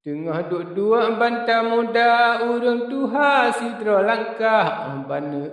Tengah dua bantah muda urang tuha sidro langkah bana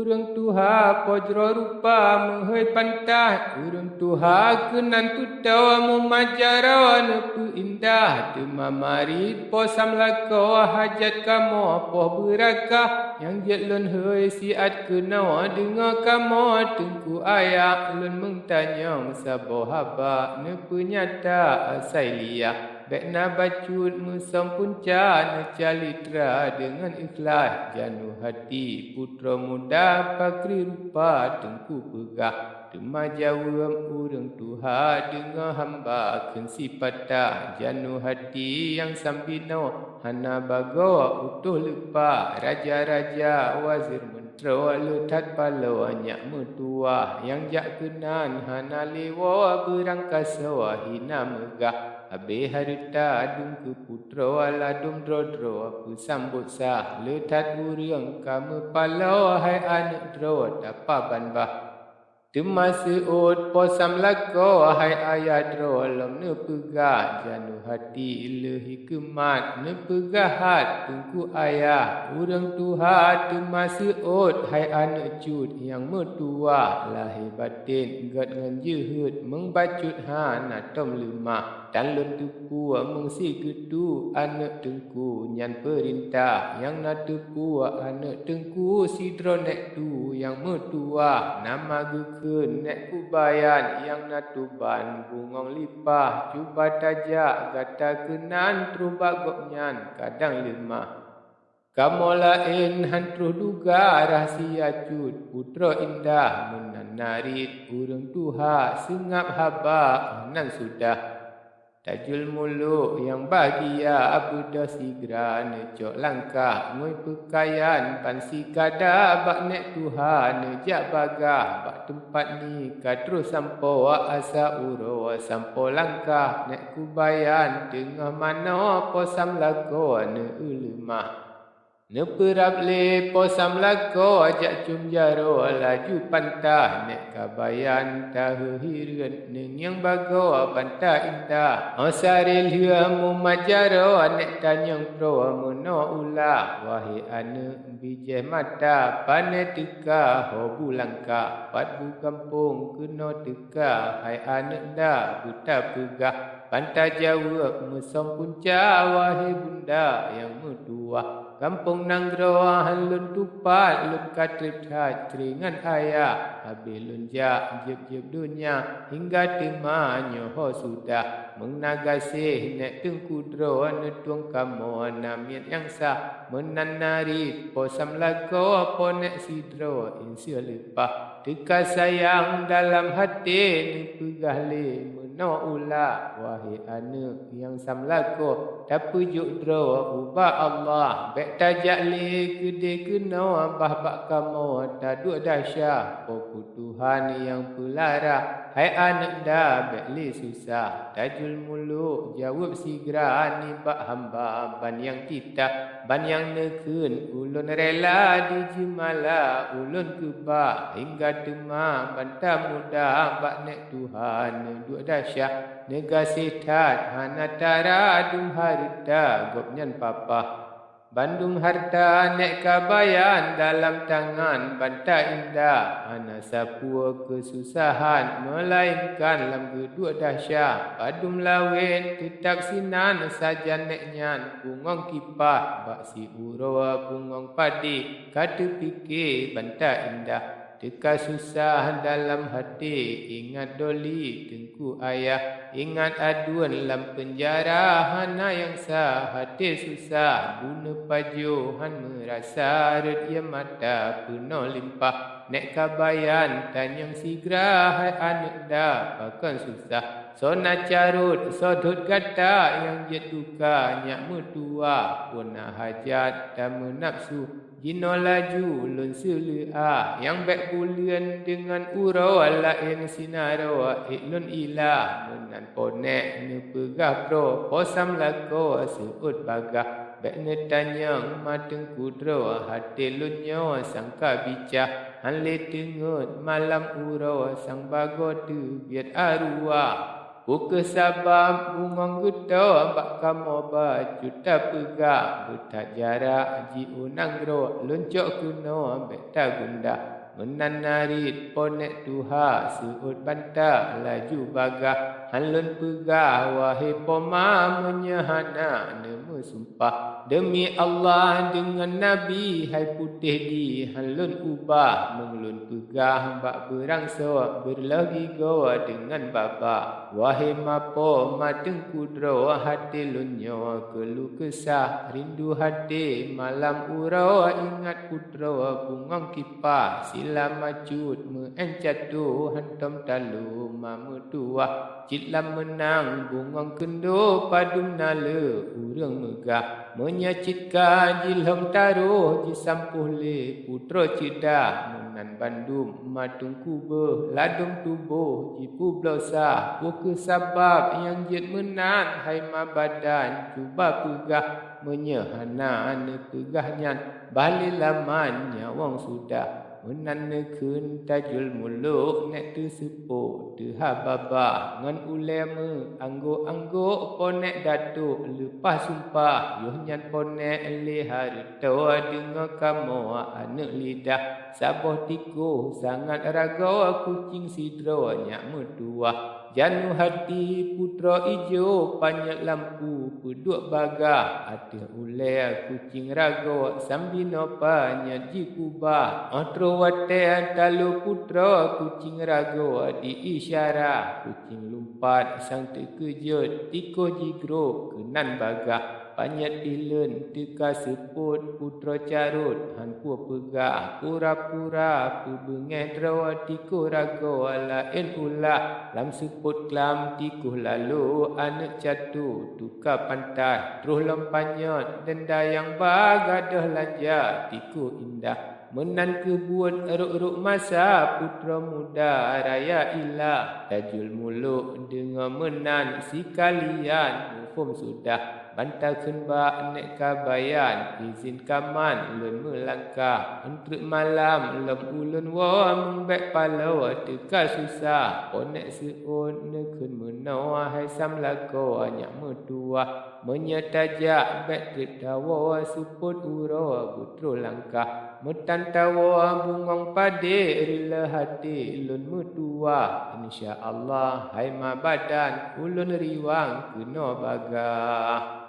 urang tuha pojro rupa mehoi pantah urang tuha kenan tutau memajara nepu indah demamari posam lako hajat kamo poh berakah yang jet lon hoi siat kenau dengar kamo tengku ayak lon mengtanyang sabo haba nepu nyata asai liah. Bekna bacut musam punca necalitra dengan ikhlas janu hati putra muda pakri rupa tengku pegah Dema jawab urang tuha dengan hamba kensi patah janu hati yang sambino hana bago utuh lupa raja-raja wazir mentera letat palo anyak mertua yang jak kenan hana lewa berangkasa hina megah Habis harita adung ke putra aladum drodro apa sambut sah letat urang kamu palau hai anak dro dapa banbah Temasa ut posam lako hai ayah dro lam ne pegah janu hati ilahi kemat ne pegahat tengku ayah urang tuha temasa ut hai anak cut yang mertua lahir batin gat ngan jehut mengbacut han atom lemah dan lun tupu mengsi gedu anak tengku nyan perintah yang nak tupu anak tengku sidro nek tu yang mertua nama geken nek kubayan yang nak tuban bungong lipah cuba tajak gata kenan terubak goknyan kadang lemah Kamu lain hantruh duga rahsia cut putra indah menarit urang tuha sengap haba nan sudah Tajul muluk yang bahagia abudah sigra necok langkah ngui pekayan pansi kada bak nek tuha nejak bagah bak tempat ni katru sampo asa uro sampo langkah nek kubayan tengah mana posam lako ne ulemah Neperap le posam lako ajak cum jaro laju pantah nek kabayan tahu hiran neng yang bago pantah indah osaril hua mumajaro nek tanyang pro meno ula wahai ane bijeh mata pane teka hobu langka patbu kampung kena teka hai ane da buta pegah pantah jawab mesom punca wahai bunda yang mertua Kampung Nanggro halun tupat lun katrip hat teringan ayah habis lun jak jeb dunia hingga tema nyoho sudah mengagasih nek tengku dro netung kamu namian yang sah menanari posam lako ponek sidro insya lepah teka sayang dalam hati ni pegah le meno ula wahai anak yang samlako tapujuk dro ubah Allah bek tajak le gede kena bah kamu taduk dahsyah pokok Tuhan yang pelara hai anak dah bek le susah tajul muluk jawab sigra ni bak hamba ban yang titah ban yang nekun ulun rela dijimala ulun kebak hingga tema bantah muda bak nek Tuhan duk dahsyah nega setat hanatara dung harta gopnyan papa Bandung harta nek kabayan dalam tangan bantah indah ana sapua kesusahan melainkan lam geduk dahsyah padum lawin tetap sinan saja nek nyan bungong kipah bak si urawa bungong padi kata fikir bantah indah Teka susah dalam hati, ingat doli tengku ayah, ingat aduan dalam penjara, hana yang sah, hati susah, guna pajuhan merasa redia mata penuh limpah, nek kabayan tanyang sigra, hai anak dah, pakan susah, sona carut, sodut gata yang jet duka, nyak mertua, punah hajat, tamu nafsu, Jino laju lun selua yang baik bulian dengan urau lain sinaro iklun ilah menan ponek ne pegah pro posam lako seut bagah baik ne tanyang mateng kudro hati lunyo sangka bicah han le tengut malam urau sang bago tu biat arwah Buka sabab bungong guto bak kamo juta pegak butak jarak ji unang gro loncok kuno beta gunda menanarit ponek tuha seut banta laju bagah halun pegah wahai poma menyahana nemu sumpah demi Allah dengan Nabi hai putih di halun ubah menglun pegah bak berangso berlagi goa dengan baba wahai mapo mateng kudro hati lunyo kelu kesah rindu hati malam urau ingat putro bungong kipah sila macut meencatu hantam talu mamu tua citlam menang bungong kendo padum nala urang megah menyacitkan jilham taruh jisampuh le putro cidah menan bandum matung kubah ladung tubuh jipu blosa buka sabab yang jit menan hai mabadan cuba pegah menyehana pegahnya balik laman nyawang sudah menan nekun tajul muluk nek tu sepuh tu hababa ngan ulema anggo ponek datuk lepas sumpah yuh nyan ponek lihar to dengar kamu anak lidah saboh tiku sangat raga kucing sidro nyak mertua janu hati putra ijo panyak lampu peduk bagah atih ulai kucing raga sambino panyak jikubah otro wate talu putra kucing raga di isyarah kucing lumpat sang terkejut tiko jigro kenan bagah panyak dilen teka seput putra carut hanpu pegah pura-pura pubengai drawa tiko raga lain ulah lam seput kelam tikuh lalu anak catu tuka pantai terus lempanyot denda yang bagadah lanja tiku indah menan kebun eruk-eruk masa putra muda raya ilah tajul muluk dengan menan sikalian mufum sudah bantal kenbak nek kabayan izin kaman lun melangkah untuk malam lem ulun wa membek palo teka susah onek seun nekun menawa hai samlako anyak mertua menyetajak bek tertawa suput uro putro langkah metan tawa bungong pade rila hati lun mertua insya Allah hai mabadan ulun riwang kena bagah